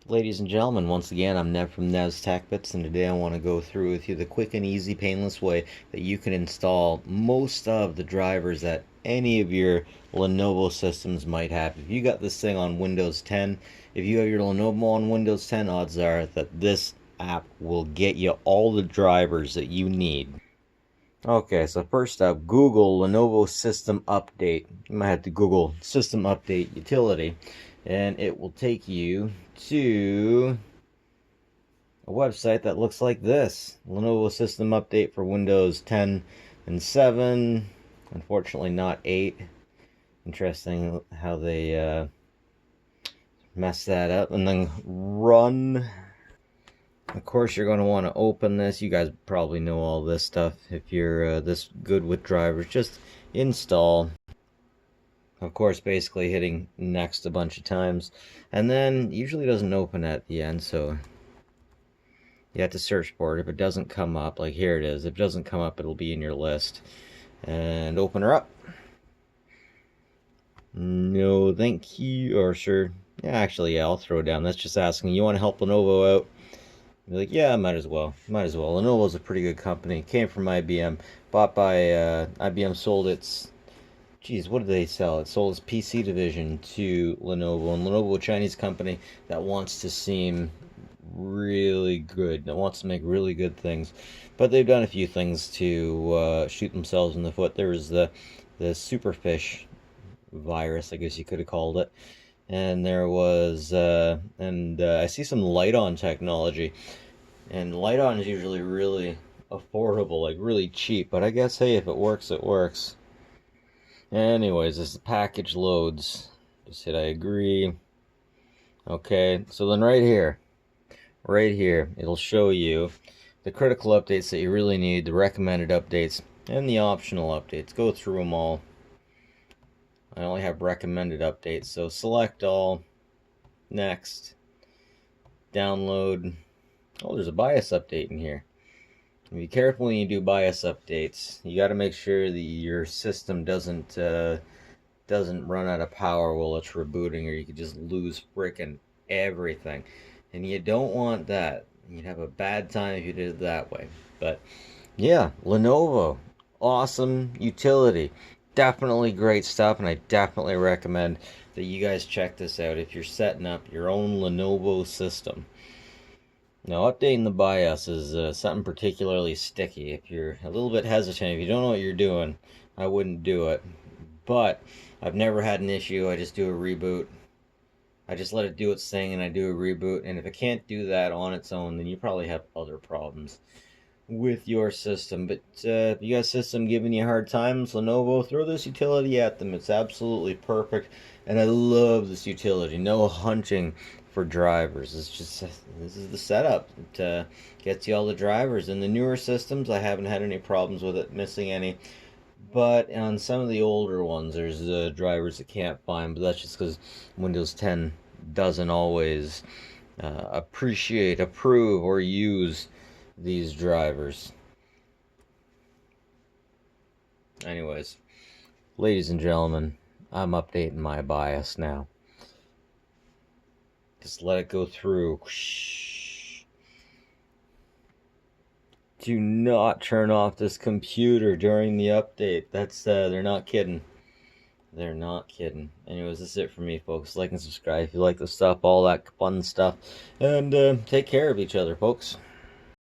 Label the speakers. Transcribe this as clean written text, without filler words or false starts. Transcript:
Speaker 1: Ladies and gentlemen, once again, I'm Nev from Nev's Tech Bits, and today I want to go through with you the quick and easy, painless way that you can install most of the drivers that any of your Lenovo systems might have. If you got this thing on Windows 10, if you have your Lenovo on Windows 10, odds are that this app will get you all the drivers that you need. Okay, so first up, Google Lenovo System Update. You might have to Google System Update Utility, and it will take you to a website that looks like this. Lenovo System Update for Windows 10 and 7. Unfortunately, not 8. Interesting how they messed that up. And then run. Of course, you're going to want to open this. You guys probably know all this stuff if you're this good with drivers. Just install. Of course, basically hitting next a bunch of times. And then usually doesn't open at the end, so you have to search for it. If it doesn't come up, like here it is. If it doesn't come up, it'll be in your list. And open her up. No, thank you. Or sure. Yeah, actually, yeah, I'll throw it down. That's just asking, you want to help Lenovo out? You're like, yeah, might as well. Might as well. Lenovo's a pretty good company. Came from IBM. Bought by IBM, sold its... Geez, what did they sell? It sold its PC division to Lenovo. And Lenovo, a Chinese company that wants to seem really good, that wants to make really good things. But they've done a few things to shoot themselves in the foot. There was the Superfish virus, I guess you could have called it. And there was, I see some light-on technology. And light-on is usually really affordable, like really cheap. But I guess, hey, if it works, it works. Anyways, as the package loads, just hit I agree. Okay, so then right here, it'll show you the critical updates that you really need, the recommended updates, and the optional updates. Go through them all. I only have recommended updates, so select all, next, download. Oh, there's a BIOS update in here. Be careful when you do BIOS updates. You got to make sure that your system doesn't run out of power while it's rebooting, or you could just lose frickin' everything. And you don't want that. You'd have a bad time if you did it that way. But yeah, Lenovo, awesome utility. Definitely great stuff, and I definitely recommend that you guys check this out if you're setting up your own Lenovo system. Now, updating the BIOS is something particularly sticky. If you're a little bit hesitant, if you don't know what you're doing, I wouldn't do it. But I've never had an issue. I just do a reboot. I just let it do its thing, and I do a reboot. And if it can't do that on its own, then you probably have other problems with your system. But if you got a system giving you hard times, Lenovo, throw this utility at them. It's absolutely perfect, and I love this utility. No hunting for drivers. It's just, this is the setup. It gets you all the drivers. In the newer systems, I haven't had any problems with it missing any. But on some of the older ones, there's drivers that can't find, but that's just because Windows 10 doesn't always approve, or use these drivers. Anyways, ladies and gentlemen, I'm updating my BIOS now. Just let it go through. Do not turn off this computer during the update. That's they're not kidding. They're not kidding. Anyways, that's it for me, folks. Like and subscribe if you like the stuff, all that fun stuff. And take care of each other, folks.